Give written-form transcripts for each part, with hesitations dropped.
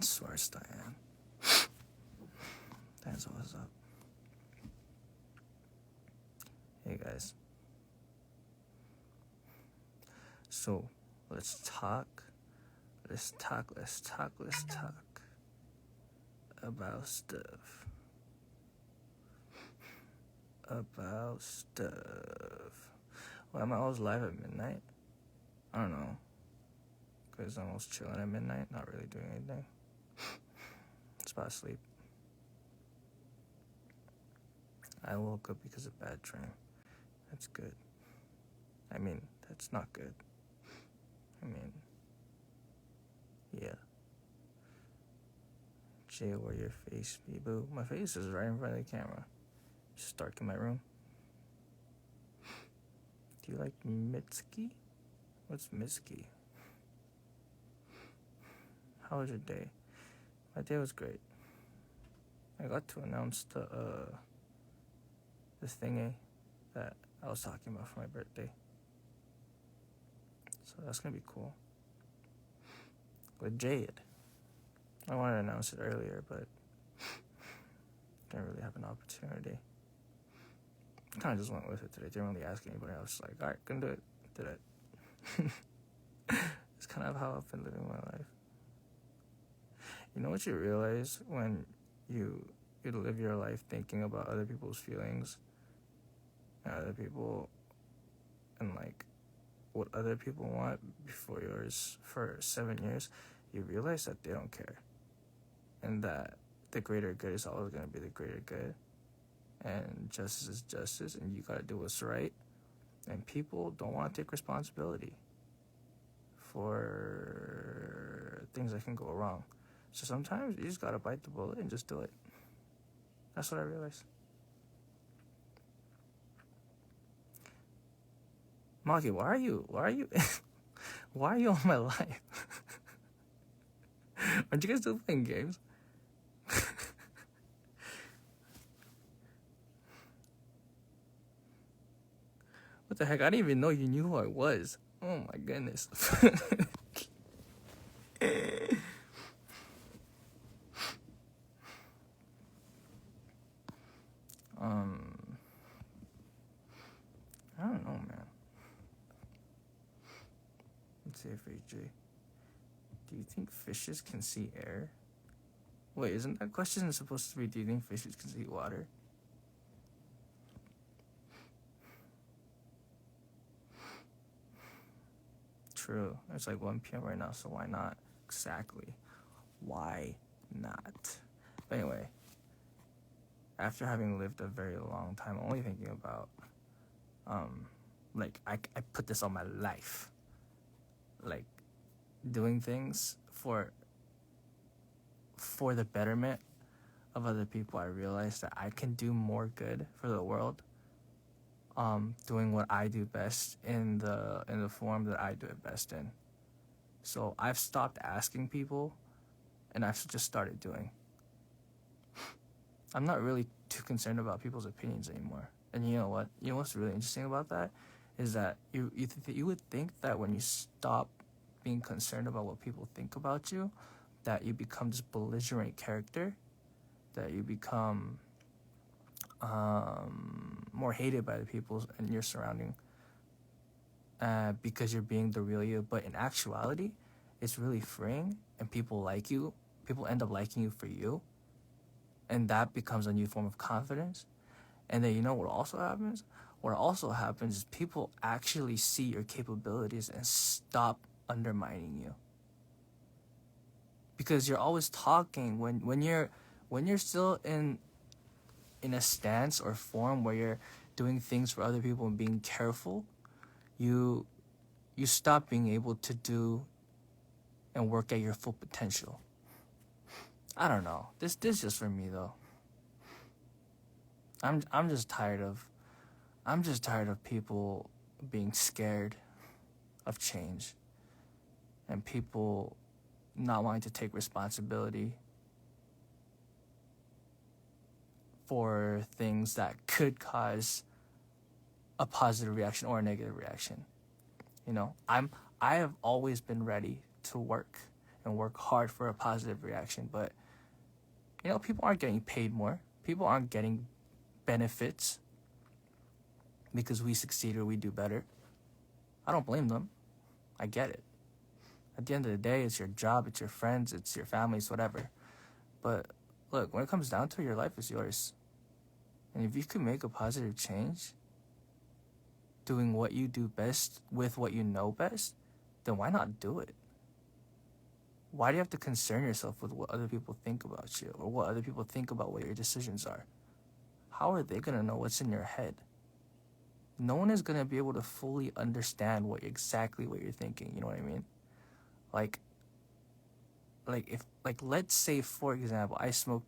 Source Diane. That's what's up. Hey guys. So let's talk about stuff. Why am I always live at midnight? I don't know. Because I'm almost chilling at midnight, not really doing anything. It's about sleep. I woke up because of bad dream. That's good. I mean, that's not good. I mean, yeah. Jay, where your face be? Boo. My face is right in front of the camera. Just dark in my room. Do you like Mitski? What's Mitski? How was your day? My day was great. I got to announce the thingy that I was talking about for my birthday. So that's gonna be cool. With Jade. I wanted to announce it earlier, but didn't really have an opportunity. I kind of just went with it today. Didn't really ask anybody. I was just like, alright, gonna do it. Did it. It's kind of how I've been living my life. You know what you realize when you live your life thinking about other people's feelings and other people and like what other people want before yours for 7 years, you realize that they don't care. And that the greater good is always going to be the greater good. And justice is justice, and you got to do what's right. And people don't want to take responsibility for things that can go wrong. So sometimes you just got to bite the bullet and just do it. That's what I realized. Maki, why are you why are you on my live? Aren't you guys still playing games? What the heck? I didn't even know you knew who I was. Oh my goodness. I don't know, man. Let's see if AJ. Do you think fishes can see air? Wait, isn't that question supposed to be, do you think fishes can see water? True. It's like 1 p.m. right now, so why not? Exactly. Why not? But anyway, after having lived a very long time, only thinking about, like, I put this on my life. Like, doing things for the betterment of other people. I realized that I can do more good for the world, doing what I do best in the form that I do it best in. So I've stopped asking people, and I've just started doing. I'm not really too concerned about people's opinions anymore. And you know what? You know what's really interesting about that is that you would think that when you stop being concerned about what people think about you, that you become this belligerent character, that you become more hated by the people in your surrounding because you're being the real you. But in actuality, it's really freeing, and people like you. People end up liking you for you, and that becomes a new form of confidence. And then you know what also happens? What also happens is people actually see your capabilities and stop undermining you. Because you're always talking when you're still in a stance or form where you're doing things for other people and being careful, you stop being able to do and work at your full potential. I don't know. This is just for me though. I'm just tired of people being scared of change and people not wanting to take responsibility for things that could cause a positive reaction or a negative reaction. You know, I have always been ready to work and work hard for a positive reaction. But, people aren't getting paid more. People aren't getting benefits because we succeed or we do better. I don't blame them. I get it. At the end of the day, it's your job, it's your friends, it's your family, it's whatever. But look, when it comes down to it, your life is yours. And if you can make a positive change, doing what you do best with what you know best, then why not do it? Why do you have to concern yourself with what other people think about you or what other people think about what your decisions are? How are they going to know what's in your head? No one is going to be able to fully understand exactly what you're thinking, you know what I mean? If let's say, for example, I spoke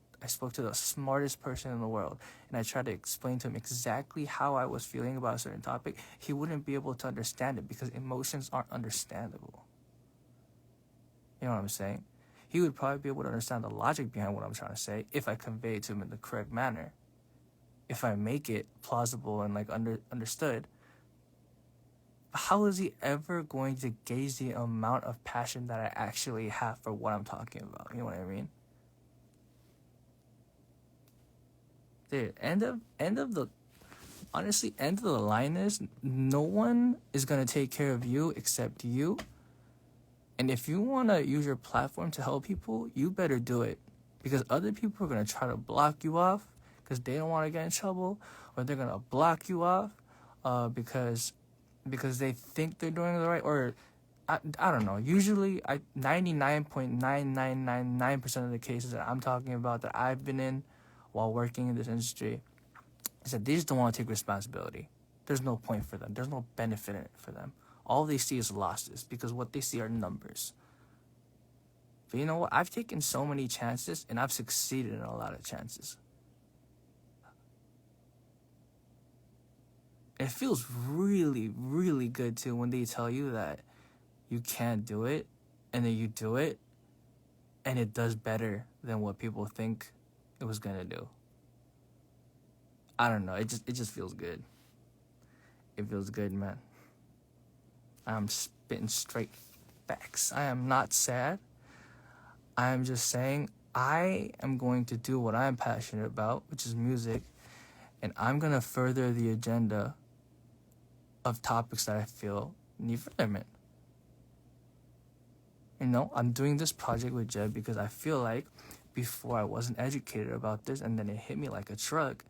to the smartest person in the world and I tried to explain to him exactly how I was feeling about a certain topic, he wouldn't be able to understand it because emotions aren't understandable. You know what I'm saying? He would probably be able to understand the logic behind what I'm trying to say if I convey it to him in the correct manner. If I make it plausible and understood. How is he ever going to gauge the amount of passion that I actually have for what I'm talking about? You know what I mean? Dude, end of the line is no one is gonna take care of you except you. And if you wanna use your platform to help people, you better do it. Because other people are gonna try to block you off because they don't want to get in trouble, or they're gonna block you off because they think they're doing the right, or I don't know. Usually, 99.9999% of the cases that I'm talking about that I've been in while working in this industry is that they just don't want to take responsibility. There's no point for them. There's no benefit in it for them. All they see is losses because what they see are numbers. But you know what? I've taken so many chances and I've succeeded in a lot of chances. It feels really, really good too when they tell you that you can't do it and then you do it and it does better than what people think it was gonna do. I don't know. It just feels good. It feels good, man. I'm spitting straight facts. I am not sad. I am just saying I am going to do what I'm passionate about, which is music, and I'm gonna further the agenda of topics that I feel need furtherment. I'm doing this project with Jeb because I feel like before I wasn't educated about this, and then it hit me like a truck,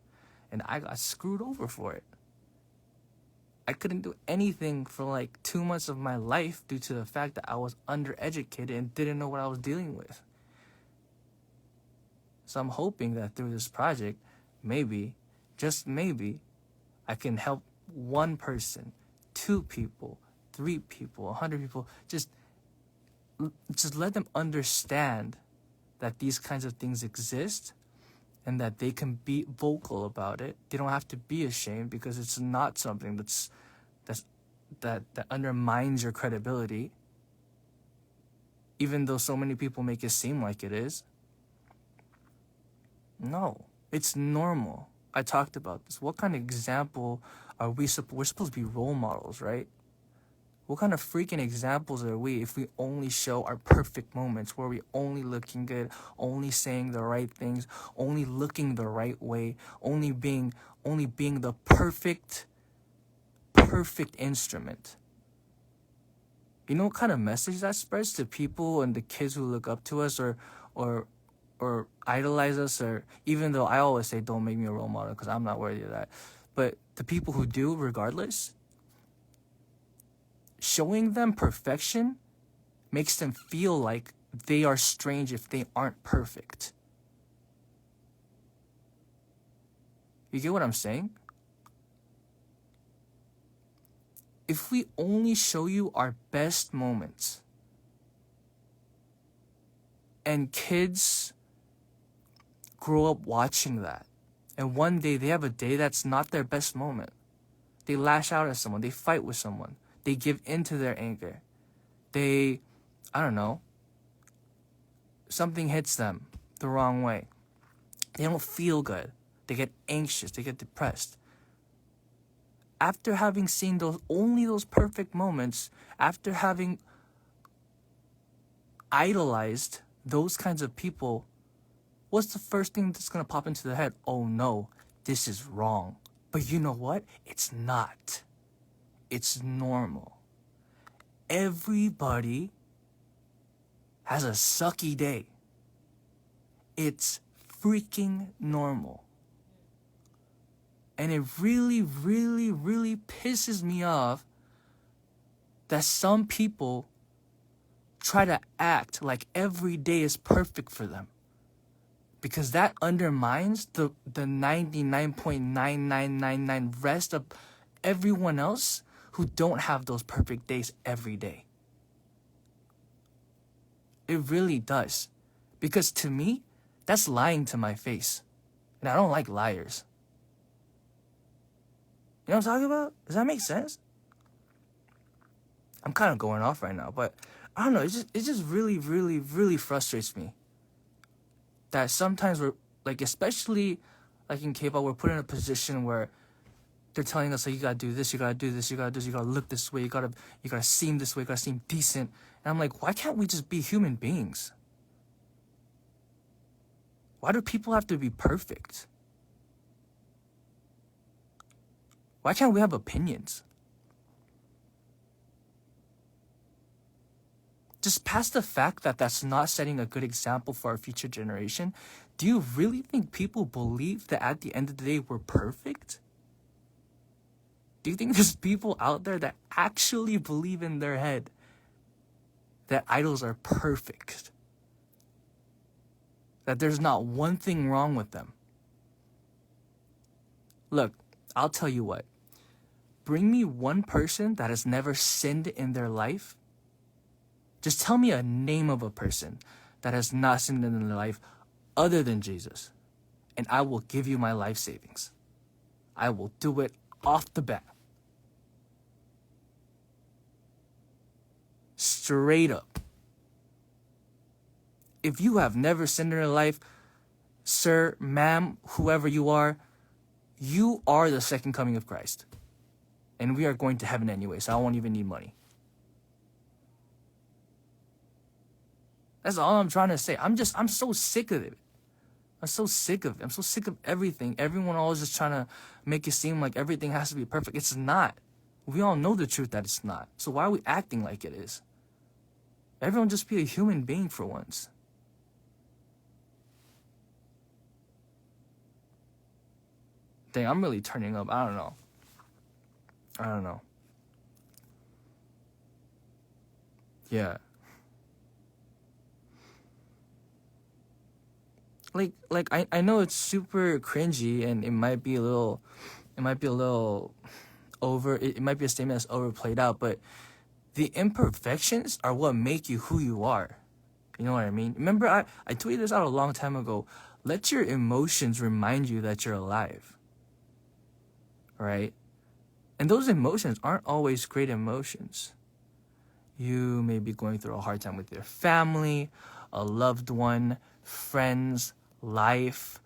and I got screwed over for it. I couldn't do anything for 2 months of my life due to the fact that I was undereducated and didn't know what I was dealing with. So I'm hoping that through this project, maybe, just maybe, I can help one person, 2 people, 3 people, 100 people, just let them understand that these kinds of things exist and that they can be vocal about it. They don't have to be ashamed because it's not something that undermines your credibility, even though so many people make it seem like it is. No, it's normal. I talked about this. What kind of example are we're supposed to be role models, right? What kind of freaking examples are we if we only show our perfect moments where we only looking good, only saying the right things, only looking the right way, only being the perfect instrument? You know what kind of message that spreads to people and the kids who look up to us or idolize us, or even though I always say don't make me a role model because I'm not worthy of that. But the people who do, regardless, showing them perfection makes them feel like they are strange if they aren't perfect. You get what I'm saying? If we only show you our best moments, and kids grow up watching that, and one day they have a day that's not their best moment, they lash out at someone, they fight with someone, they give in to their anger. I don't know, something hits them the wrong way. They don't feel good. They get anxious. They get depressed. After having seen those perfect moments, after having idolized those kinds of people, what's the first thing that's going to pop into the head? Oh no, this is wrong. But you know what? It's not. It's normal. Everybody has a sucky day. It's freaking normal. And it really, really, really pisses me off that some people try to act like every day is perfect for them. Because that undermines the 99.9999 rest of everyone else who don't have those perfect days every day. It really does. Because to me, that's lying to my face. And I don't like liars. You know what I'm talking about? Does that make sense? I'm kind of going off right now, but I don't know. It just really, really, really frustrates me that sometimes we're like, especially like in K-pop, we're put in a position where they're telling us like, you gotta do this, you gotta do this, you gotta do this, you gotta look this way, you gotta seem this way, you gotta seem decent. And I'm like, why can't we just be human beings? Why do people have to be perfect? Why can't we have opinions? Just past the fact that that's not setting a good example for our future generation, do you really think people believe that at the end of the day we're perfect? Do you think there's people out there that actually believe in their head that idols are perfect? That there's not one thing wrong with them? Look, I'll tell you what. Bring me one person that has never sinned in their life. Just tell me a name of a person that has not sinned in their life other than Jesus, and I will give you my life savings. I will do it off the bat. Straight up. If you have never sinned in your life, sir, ma'am, whoever you are the second coming of Christ. And we are going to heaven anyway, so I won't even need money. That's all I'm trying to say. I'm so sick of it. I'm so sick of it. I'm so sick of everything. Everyone always just trying to make it seem like everything has to be perfect. It's not. We all know the truth that it's not. So why are we acting like it is? Everyone just be a human being for once. Dang, I'm really turning up. I don't know. Yeah. Like I know it's super cringy and it might be a little over, it might be a statement that's overplayed out, but the imperfections are what make you who you are. You know what I mean? Remember, I tweeted this out a long time ago. Let your emotions remind you that you're alive. Right? And those emotions aren't always great emotions. You may be going through a hard time with your family, a loved one, friends, life,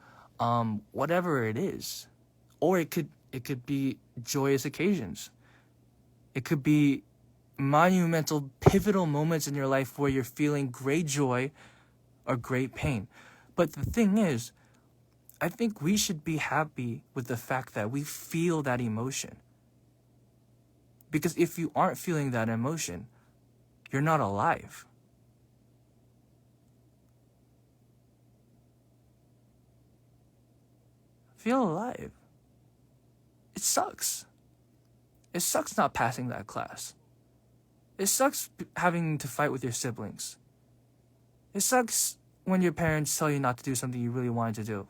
whatever it is. Or it could be joyous occasions. It could be monumental, pivotal moments in your life where you're feeling great joy or great pain. But the thing is, I think we should be happy with the fact that we feel that emotion. Because if you aren't feeling that emotion, you're not alive. Feel alive. It sucks. It sucks not passing that class. It sucks having to fight with your siblings. It sucks when your parents tell you not to do something you really wanted to do.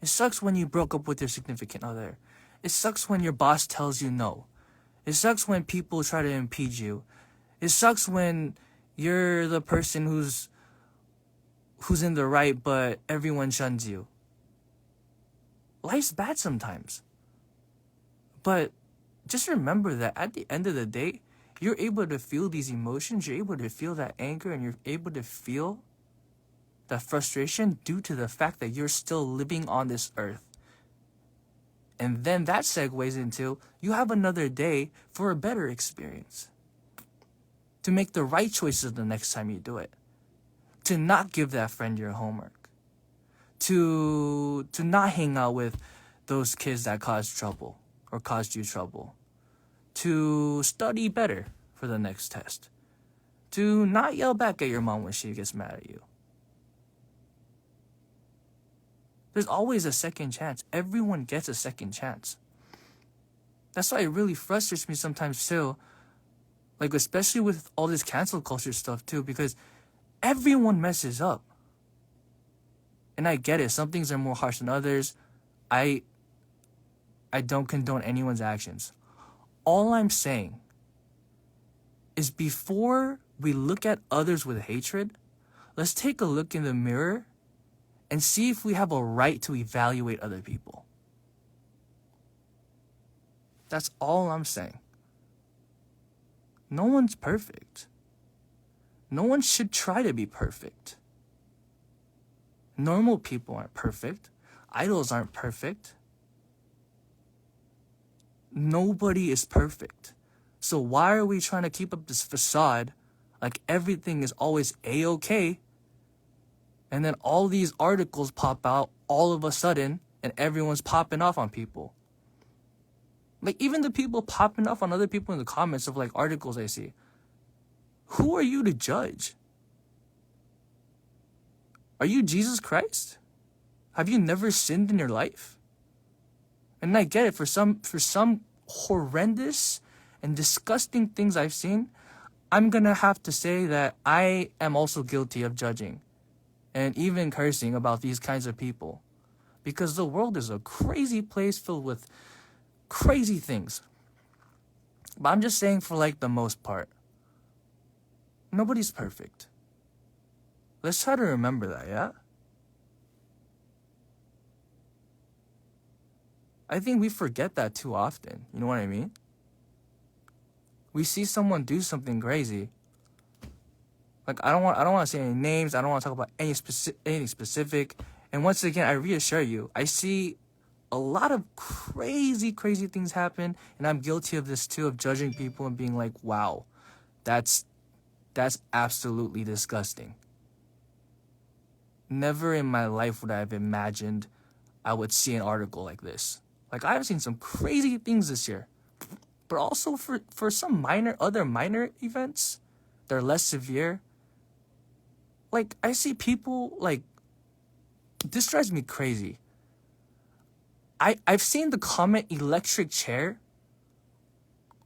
It sucks when you broke up with your significant other. It sucks when your boss tells you no. It sucks when people try to impede you. It sucks when you're the person who's in the right, but everyone shuns you. Life's bad sometimes. But just remember that at the end of the day, you're able to feel these emotions, you're able to feel that anger, and you're able to feel that frustration due to the fact that you're still living on this earth. And then that segues into, you have another day for a better experience. to make the right choices the next time you do it, to not give that friend your homework, to not hang out with those kids that caused trouble or caused you trouble, to study better for the next test, to not yell back at your mom when she gets mad at you. There's always a second chance. Everyone gets a second chance. That's why it really frustrates me sometimes too. Like, especially with all this cancel culture stuff too, because everyone messes up. And I get it. Some things are more harsh than others. I don't condone anyone's actions. All I'm saying is, before we look at others with hatred, let's take a look in the mirror and see if we have a right to evaluate other people. That's all I'm saying. No one's perfect. No one should try to be perfect. Normal people aren't perfect. Idols aren't perfect. Nobody is perfect. So why are we trying to keep up this facade like everything is always A-okay, and then all these articles pop out all of a sudden and everyone's popping off on people? Like, even the people popping off on other people in the comments of like articles I see, who are you to judge? Are you Jesus Christ? Have you never sinned in your life? And I get it, for some horrendous and disgusting things I've seen, I'm gonna have to say that I am also guilty of judging and even cursing about these kinds of people, because the world is a crazy place filled with crazy things. But I'm just saying, for like the most part, nobody's perfect. Let's try to remember that, yeah? I think we forget that too often. You know what I mean? We see someone do something crazy. Like, I don't want to say any names. I don't want to talk about anything specific. And once again, I reassure you, I see a lot of crazy things happen, and I'm guilty of this too, of judging people and being like, wow, that's absolutely disgusting. Never in my life would I have imagined I would see an article like this. Like, I've seen some crazy things this year, but also for some other minor events that are less severe. Like, I see people, like, this drives me crazy. I've seen the comment electric chair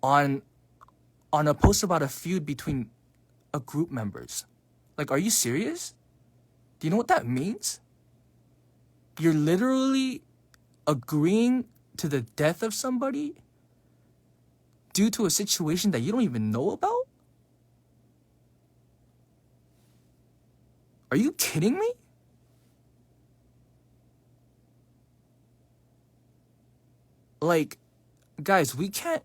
on a post about a feud between a group members. Like, are you serious? Do you know what that means? You're literally agreeing to the death of somebody due to a situation that you don't even know about? Are you kidding me? Like, guys, we can't,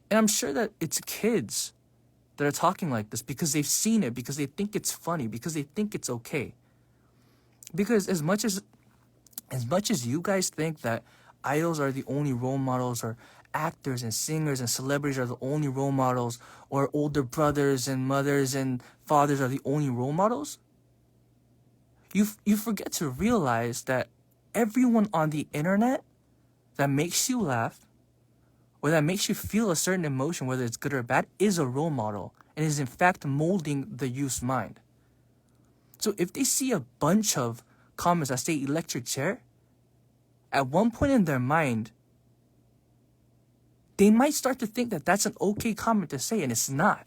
and I'm sure that it's kids that are talking like this because they've seen it, because they think it's funny, because they think it's okay. Because as much as you guys think that idols are the only role models, or actors and singers and celebrities are the only role models, or older brothers and mothers and fathers are the only role models, you forget to realize that everyone on the internet that makes you laugh or that makes you feel a certain emotion, whether it's good or bad, is a role model and is in fact molding the youth's mind. So if they see a bunch of comments that say electric chair, at one point in their mind, they might start to think that that's an okay comment to say, and it's not.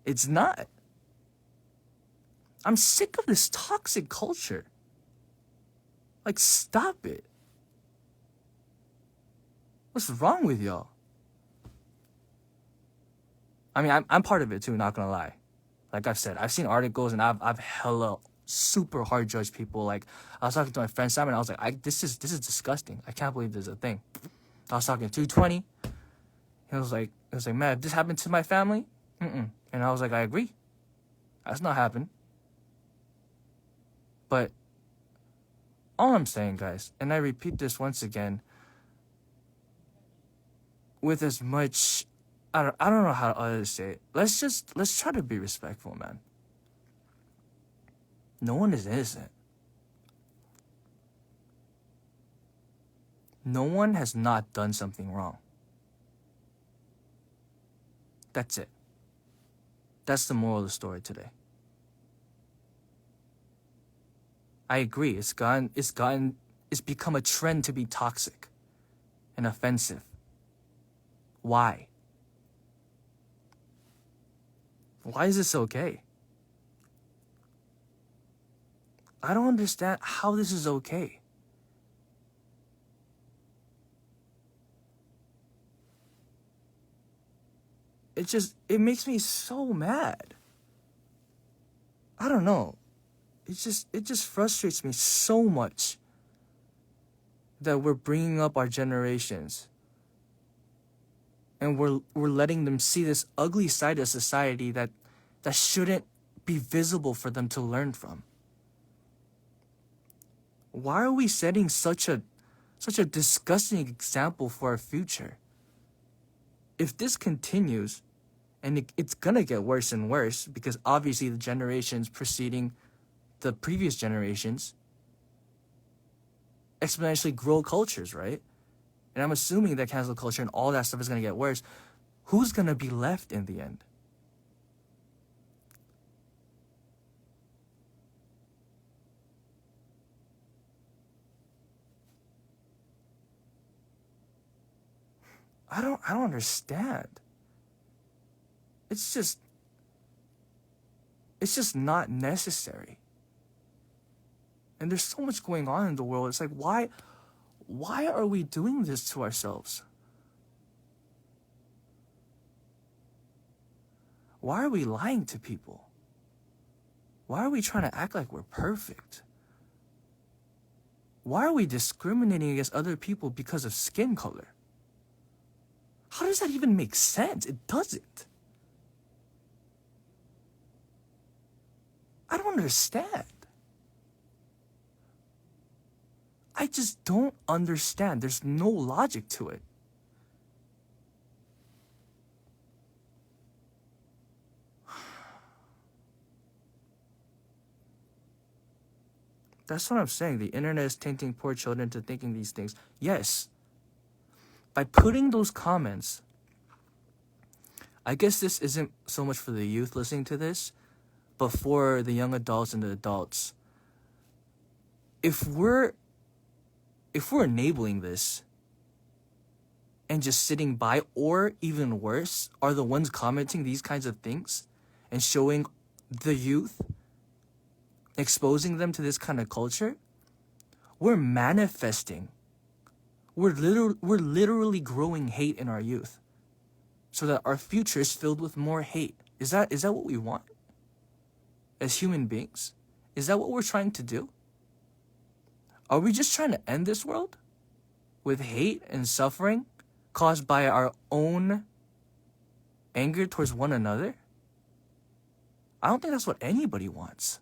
It's not. I'm sick of this toxic culture. Like, stop it. What's wrong with y'all? I mean, I'm part of it too, not gonna lie. Like I've said, I've seen articles and I've hella super hard judged people. Like, I was talking to my friend Simon, I was like, this is disgusting. I can't believe this is a thing. I was talking to 220. He was like, man, if this happened to my family, And I was like, I agree. That's not happened. But all I'm saying, guys, and I repeat this once again, with as much I don't know how to say it. Let's try to be respectful, man. No one is innocent. No one has not done something wrong. That's it. That's the moral of the story today. I agree. It's become a trend to be toxic and offensive. Why? Why is this okay? I don't understand how this is okay. It makes me so mad. I don't know. It just frustrates me so much that we're bringing up our generations and we're letting them see this ugly side of society that shouldn't be visible for them to learn from. Why are we setting such a disgusting example for our future? If this continues, and it's gonna get worse and worse, because obviously the generations preceding the previous generations exponentially grow cultures, right? And I'm assuming that cancel culture and all that stuff is gonna get worse. Who's gonna be left in the end? I don't understand. It's just not necessary. And there's so much going on in the world. It's like, why are we doing this to ourselves? Why are we lying to people? Why are we trying to act like we're perfect? Why are we discriminating against other people because of skin color? How does that even make sense? It doesn't. I don't understand. I just don't understand. There's no logic to it. That's what I'm saying. The internet is tainting poor children into thinking these things. Yes. By putting those comments, I guess this isn't so much for the youth listening to this, but for the young adults and the adults. If we're enabling this and just sitting by, or even worse, are the ones commenting these kinds of things and showing the youth, exposing them to this kind of culture, we're manifesting. We're literally growing hate in our youth so that our future is filled with more hate. Is that what we want as human beings? Is that what we're trying to do? Are we just trying to end this world with hate and suffering caused by our own anger towards one another? I don't think that's what anybody wants.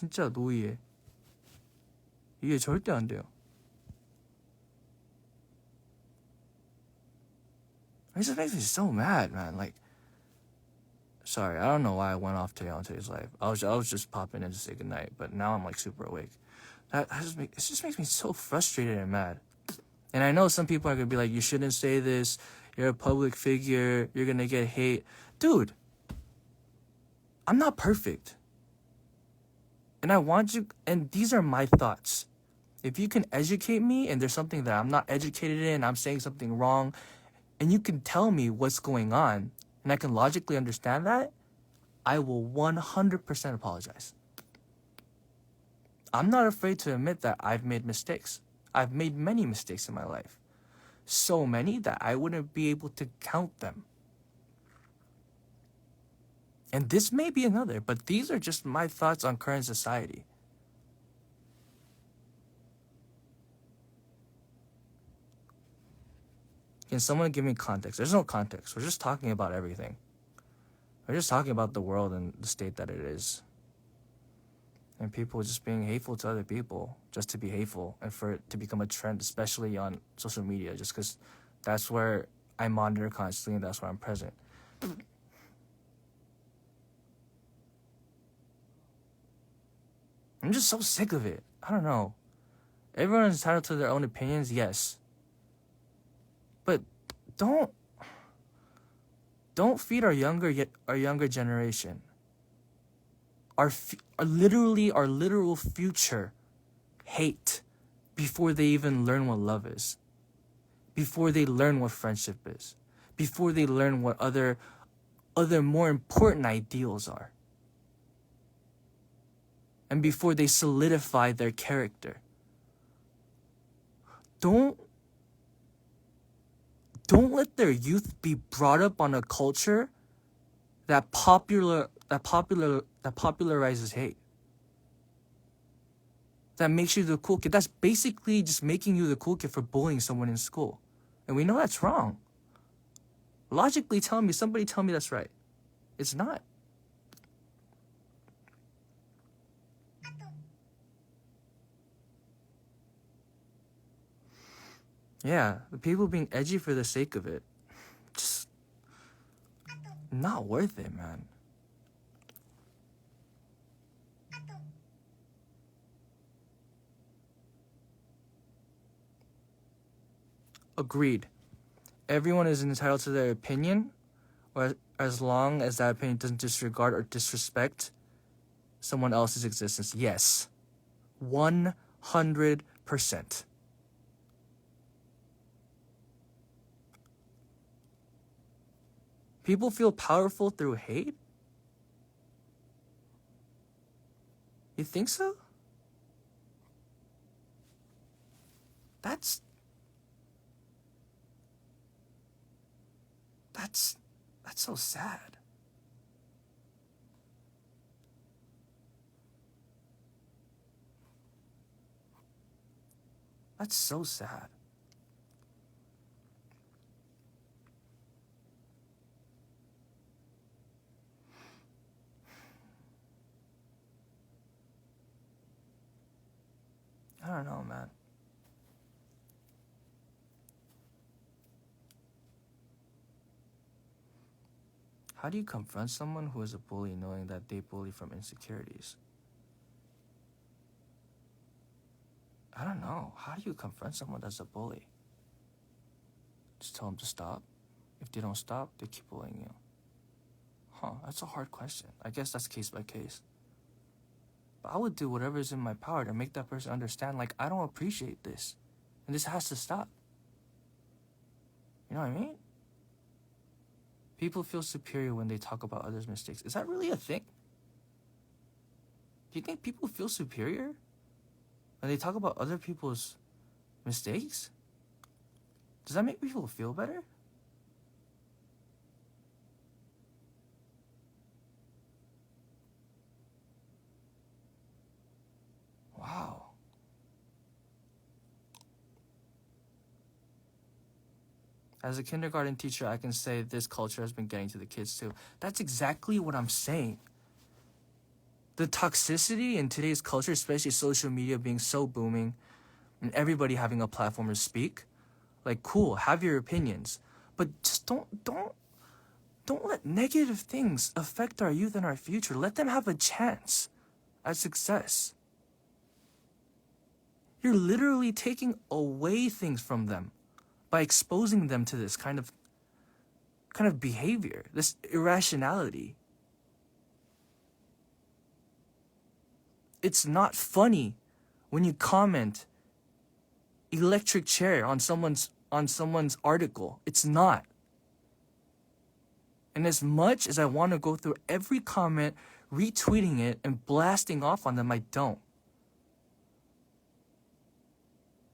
진짜 노예. 이게 절대 안 돼요. It just makes me so mad, man. Like, sorry, I don't know why I went off today on today's live. I was just popping in to say goodnight, but now I'm like super awake. It just makes me so frustrated and mad. And I know some people are gonna be like, you shouldn't say this. You're a public figure. You're gonna get hate. Dude, I'm not perfect. And I want you, and these are my thoughts. If you can educate me and there's something that I'm not educated in, I'm saying something wrong, and you can tell me what's going on, and I can logically understand that, I will 100% apologize. I'm not afraid to admit that I've made mistakes. I've made many mistakes in my life. So many that I wouldn't be able to count them. And this may be another, but these are just my thoughts on current society. Can someone give me context? There's no context. We're just talking about everything. We're just talking about the world and the state that it is. And people just being hateful to other people just to be hateful and for it to become a trend, especially on social media, just because that's where I monitor constantly and that's where I'm present. I'm just so sick of it. I don't know. Everyone is entitled to their own opinions, yes. But don't feed our younger generation. Our literal future hate before they even learn what love is. Before they learn what friendship is. Before they learn what other more important ideals are. And before they solidify their character. Don't let their youth be brought up on a culture that popularizes hate. That makes you the cool kid. That's basically just making you the cool kid for bullying someone in school. And we know that's wrong. Logically somebody tell me that's right. It's not. Yeah, the people being edgy for the sake of it. Just not worth it, man. Agreed. Everyone is entitled to their opinion, or as long as that opinion doesn't disregard or disrespect someone else's existence. Yes. 100%. People feel powerful through hate? You think so? That's so sad. That's so sad. I don't know, man. How do you confront someone who is a bully knowing that they bully from insecurities? I don't know. How do you confront someone that's a bully? Just tell them to stop. If they don't stop, they keep bullying you. Huh, that's a hard question. I guess that's case by case. But I would do whatever is in my power to make that person understand, like, I don't appreciate this. And this has to stop. You know what I mean? People feel superior when they talk about others' mistakes. Is that really a thing? Do you think people feel superior when they talk about other people's mistakes? Does that make people feel better? Wow. As a kindergarten teacher, I can say this culture has been getting to the kids too. That's exactly what I'm saying. The toxicity in today's culture, especially social media being so booming and everybody having a platform to speak, like, cool, have your opinions, but just don't let negative things affect our youth and our future. Let them have a chance at success. You're literally taking away things from them by exposing them to this kind of behavior, this irrationality. It's not funny when you comment electric chair on someone's article. It's not. And as much as I want to go through every comment, retweeting it and blasting off on them, I don't.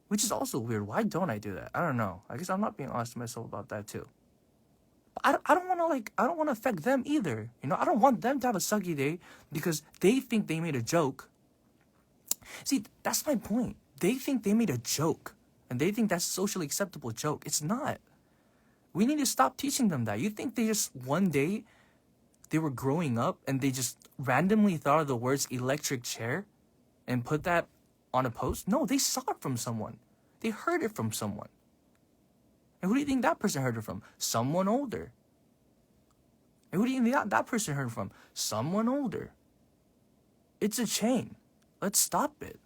Which is also weird. Why don't I do that? I don't know. I guess I'm not being honest to myself about that too. But I don't want to affect them either. You know, I don't want them to have a sucky day because they think they made a joke. See, that's my point. They think they made a joke. And they think that's a socially acceptable joke. It's not. We need to stop teaching them that. You think they just one day they were growing up and they just randomly thought of the words electric chair and put that on a post? No, they saw it from someone. They heard it from someone. And who do you think that person heard it from? Someone older. And who do you think that person heard it from? Someone older. It's a chain. Let's stop it.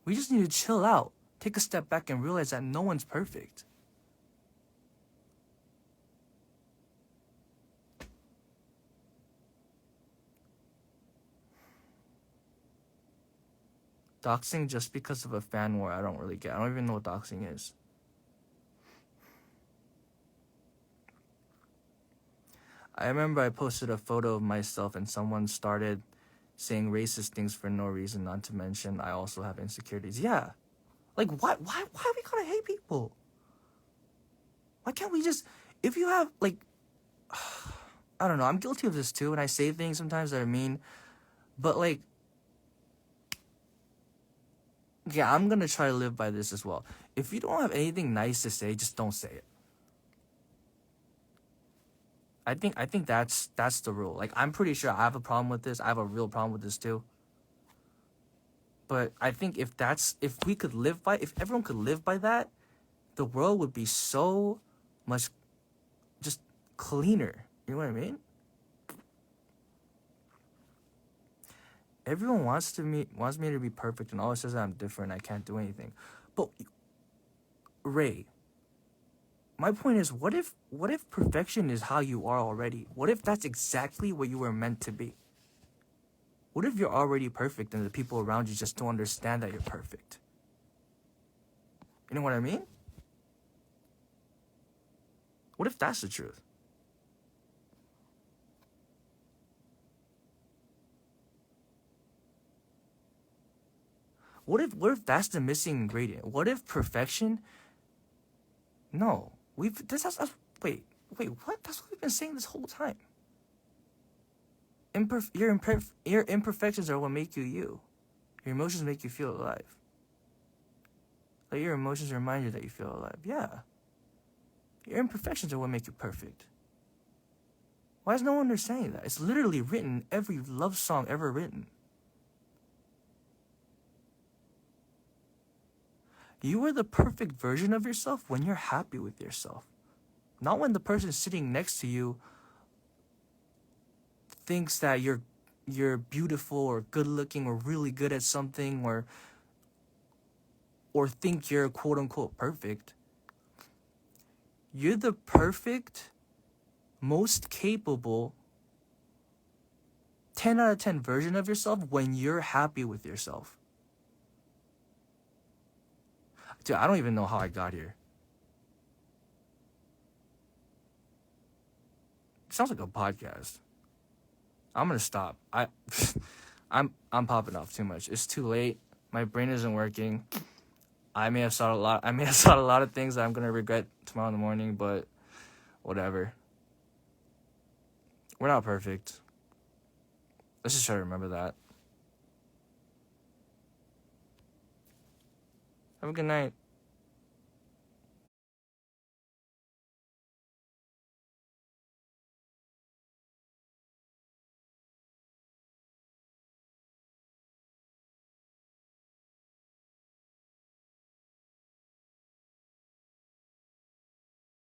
We just need to chill out. Take a step back and realize that no one's perfect. Doxing just because of a fan war, I don't really get. I don't even know what doxing is. I remember I posted a photo of myself and someone started saying racist things for no reason, not to mention I also have insecurities. Yeah. Like, why we gotta hate people? Why can't we just, if you have, like, I don't know, I'm guilty of this too, and I say things sometimes that are mean, but, like, yeah, I'm gonna try to live by this as well. If you don't have anything nice to say, just don't say it. I think that's the rule. Like, I'm pretty sure I have a problem with this. I have a real problem with this too. But I think if everyone could live by that, the world would be so much just cleaner. You know what I mean? Everyone wants me to be perfect and always says that I'm different, I can't do anything. But Ray, my point is, what if perfection is how you are already? What if that's exactly what you were meant to be? What if you're already perfect and the people around you just don't understand that you're perfect? You know what I mean? What if that's the truth? What if that's the missing ingredient? What if perfection? No, wait, what? That's what we've been saying this whole time. Your imperfections are what make you you. Your emotions make you feel alive. Like, your emotions remind you that you feel alive. Yeah. Your imperfections are what make you perfect. Why is no one understanding that? It's literally written in every love song ever written. You are the perfect version of yourself when you're happy with yourself. Not when the person sitting next to you thinks that you're beautiful or good looking or really good at something or think you're quote unquote perfect. You're the perfect, most capable 10 out of 10 version of yourself when you're happy with yourself. Dude, I don't even know how I got here. It sounds like a podcast. I'm gonna stop. I'm popping off too much. It's too late. My brain isn't working. I may have thought a lot of things that I'm gonna regret tomorrow in the morning, but whatever. We're not perfect. Let's just try to remember that. Have a good night.